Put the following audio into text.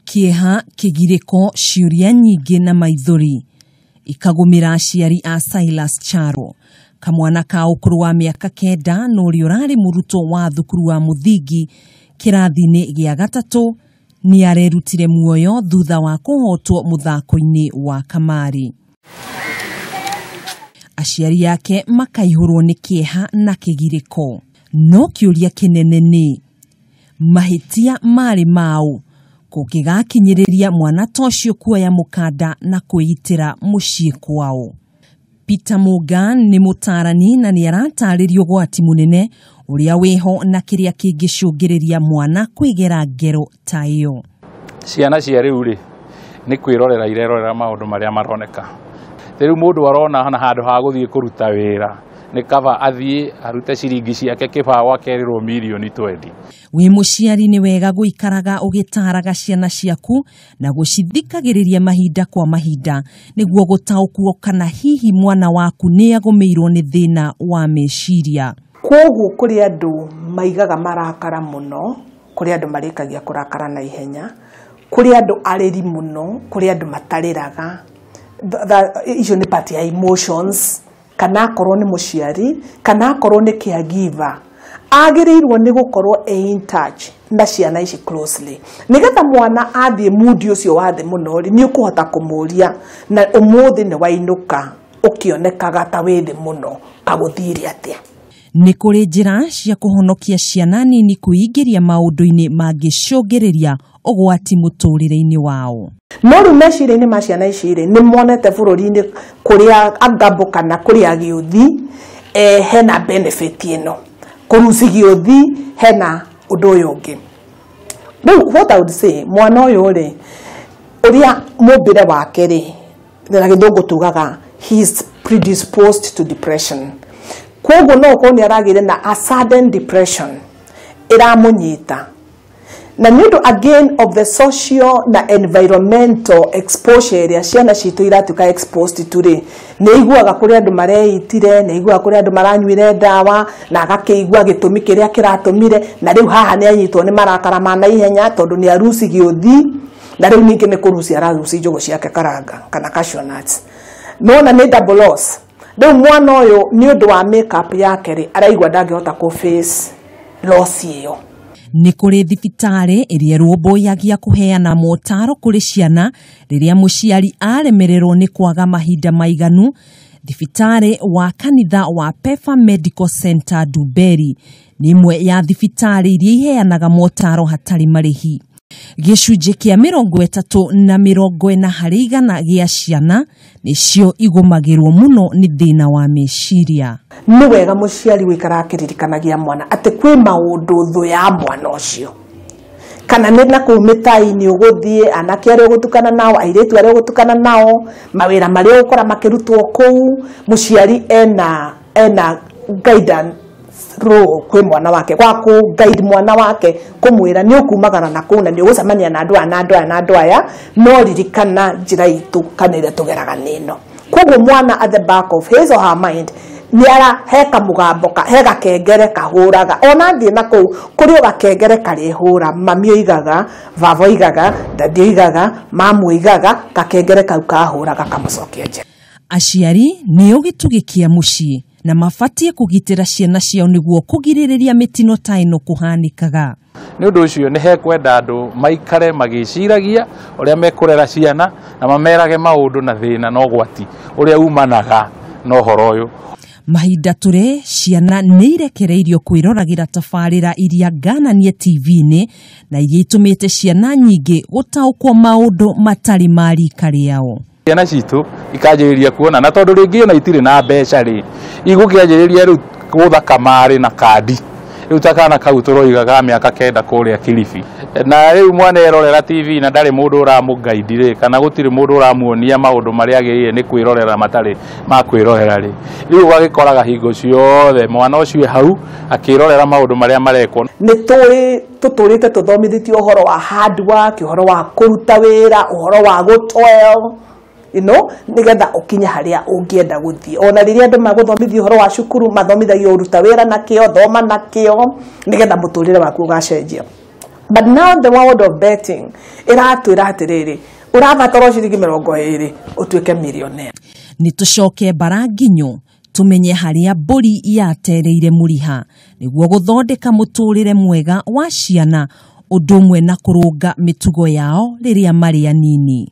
Kieha, kĩgirĩko, ciũria nyingĩ na maithori ikagũmĩra aciari a Silas Charo, kamwana ka ũkũrũ wa mĩaka 9 na ũrĩa ũrarĩ mũrutwo wa thukuru wa mũthingi kĩrathi-inĩ gĩa gatatũ nĩ arerutire muoyo thutha wa kũhotwo mũthako-inĩ wa kamari. Aciari yake makaihũrwo nĩ kĩeha na kĩgirĩko, no kĩũria kĩnene nĩ mahĩtia marĩ mau kũngĩgakinyĩrĩria mwana tocio kuoya mũkanda na kwĩitĩra mũciĩ kwao. Peter Morgan nĩ mũtarani na nĩ aratarĩrio ũgwati mũnene ũrĩa wĩho na kĩrĩa kĩngĩcũngĩrĩria mwana kwĩgera ngero ta ĩyo. Ciana cia rĩu rĩ nĩ kwĩrorera irerorera maũndũ marĩa maroneka. Rĩu mũndũ arona hana handũ ha gũthiĩ kũruta wĩra nĩ kaba athiĩ arute ciringi ciake kĩbaũ akerĩrwo milioni 20. Wĩ mũciari nĩ wega gũikaraga ũgĩtaraga ciana ciaku na gũcithikagĩrĩria mahinda kwa mahinda nĩguo gũtaũkwo kana hihi mwana waku nĩ agũmĩirwo nĩ thĩna wa meciria. Kwoguo kũrĩ andũ maigaga marakara mũno, kũrĩ andũ marĩkagia kũrakara na ihenya, kũrĩ andũ arĩri mũno, kũrĩ andũ matarĩraga. Icio nĩ part ya emotions, kana akorwo nĩ mũciari, kana akorwo nĩ caregiver. Agĩrĩirwo nĩ gũkorwo in touch na ciana ici closely. Nĩgetha mwana athiĩ mood ũcio wa thĩ mũno nĩ ũkũhota kũmũria na ũmũthĩ nĩ wainũka ũkĩonekaga ta wĩ thĩ mũno kagũthire atĩa. Nĩ kũrĩ njĩra cia kũhonokia ciana nini kwĩingĩria maũndũ-inĩ mangĩcũngĩrĩria ũgwati mũtũrĩre-inĩ wao. No rĩu meciria-inĩ ma ciana ici nĩ monete bũrũri-inĩ kũrĩa angambo kana kũrĩa gĩũthi hena benefit ĩno. Kũruci gĩũthi hena ũndũ ũyũ ũngĩ. Rĩu what I would say, mwana ũyũ rĩ ũrĩa mũmbĩre wake rĩ na gĩthũngũ tugaga he is predisposed to depression. Kwoguo no ũkorwo nĩ aragĩire na a sudden depression ĩramũnyita. Na nĩ ũndũ again of the social na environmental exposure ĩrĩa ciana citũ iratuĩka exposed to rĩ, nĩ iguaga kũrĩ andũ mareitire, nĩ iguaga kũrĩ andũ maranyuire ndawa na agakĩigua gĩtũmi kĩrĩa kĩratũmire, na rĩu haha nĩ anyitwo nĩ marakara ma naihenya tondũ nĩ aruci gĩũthi, na rĩu ningĩ nĩ kũruci araruci njũgũ ciake karanga kana cashew nuts. No na nĩ double loss. Rĩu mwana ũyũ nĩ ũndũ wa make-up yake rĩ araigua ndangĩhota kũ-face loss ĩyo. Nĩ kũrĩ thibitarĩ ĩrĩa ĩrũmbũyagia kũheana motaro kũrĩ ciana rĩrĩa mũciari aremererwo nĩ kwaga mahinda maiganu. Thibitarĩ wa kanitha wa Pefa Medical Center Duberi nĩ imwe ya thibitarĩ iria iheanaga motaro hatarĩ marĩhi. Gĩcunjĩ kĩa 30 na 40 harĩ igana gĩa ciana nĩcio igũmagĩrwo mũno nĩ thĩna wa meciria. Nĩ wega mũciari gũikara akĩririkanagia mwana atĩ kwĩ maũndũ thũ ya mwana ũcio. Kana nĩ na kũu mĩtaĩ-inĩ ũgũthiĩ, anake arĩa ũgũtukana nao, airĩtu arĩa ũgũtukana nao, mawĩra marĩa ũgũkora makĩrutwo kũu, mũciari ena guidance role kwĩ mwana wake, kwa guide mwana wake kũmwĩra nĩ ũkumagara na kũu na nĩ ũgũcemania na andũ aya, no ririkana njĩra itũ kana ĩrĩa tũgeraga nĩno. Kwoguo mwana at the back of his or her mind nĩ araheka mũgambo he gakengere kahũraga. Ona thiĩ na kũu kũrĩ o gakengere karĩhũra, mami oigaga, baba oigaga, dadi oigaga, mamu oigaga, gakengere kau kahũraga kamũcokia nje. Aciari nĩo gĩtugĩ kĩa mũciĩ na mabatie kũgitĩra ciana ciao nĩguo kũgirĩrĩria mĩtino ta ĩno kũhanĩkaga. Nĩ ũndũ ũcio nĩ hekwenda andũ maikare magĩciragia ũrĩa mekũrera ciana na mamerage maũndũ na thĩna na ũgwati ũrĩa umanaga na ũhoro ũyũ. Mahinda tũrĩ ciana nĩ irekereirio kwĩroragĩra tabarĩra iria ngananie TV-inĩ na iria itũmĩte ciana nyingĩ gũtaũkwo maũndũ matarĩ ma rika rĩao. Ciana citũ ikanjĩrĩria kuona na tondũ rĩngĩ ona itirĩ na mbeca rĩ igũkĩanjĩrĩria rĩu gũthaka marĩ na kandi. Rĩu takana kau tũroigaga mĩaka 9 kũrĩa Kilifi. Na rĩu mwana erorera TV na ndarĩ mũndũ ũramũgaidi rĩ kana gũtirĩ mũndũ ũramuonia maũndũ marĩa agĩrĩire nĩ kwĩrorera matarĩ ma kwĩrorera rĩ. Rĩu ũgagĩkoraga hingo ciothe mwana ũcio hau akĩrorera maũndũ marĩa marekwo. Nĩ tũtũrĩte tũthomithĩtio ũhoro wa hard work, ũhoro wa kũruta wĩra, ũhoro wa gũtoil. Nĩgetha ũkinye harĩa ũngĩenda gũthiĩ. Ona rĩrĩa andũ magũthomithia ũhoro wa cukuru mathomithagio ũruta wĩra na kĩo, thoma na kĩo, nĩgetha mũtũrĩre waku ũgacenjia. But now the world of betting iratwira atiriri urabatara ciringi 20 utuike millionaire. Nitucoke Baranginyo tumenye haria mburi yatereire muriha niguo guthondeka muturire mwega wa ciana udumwe na kurunga mitugo yao riria mari anini.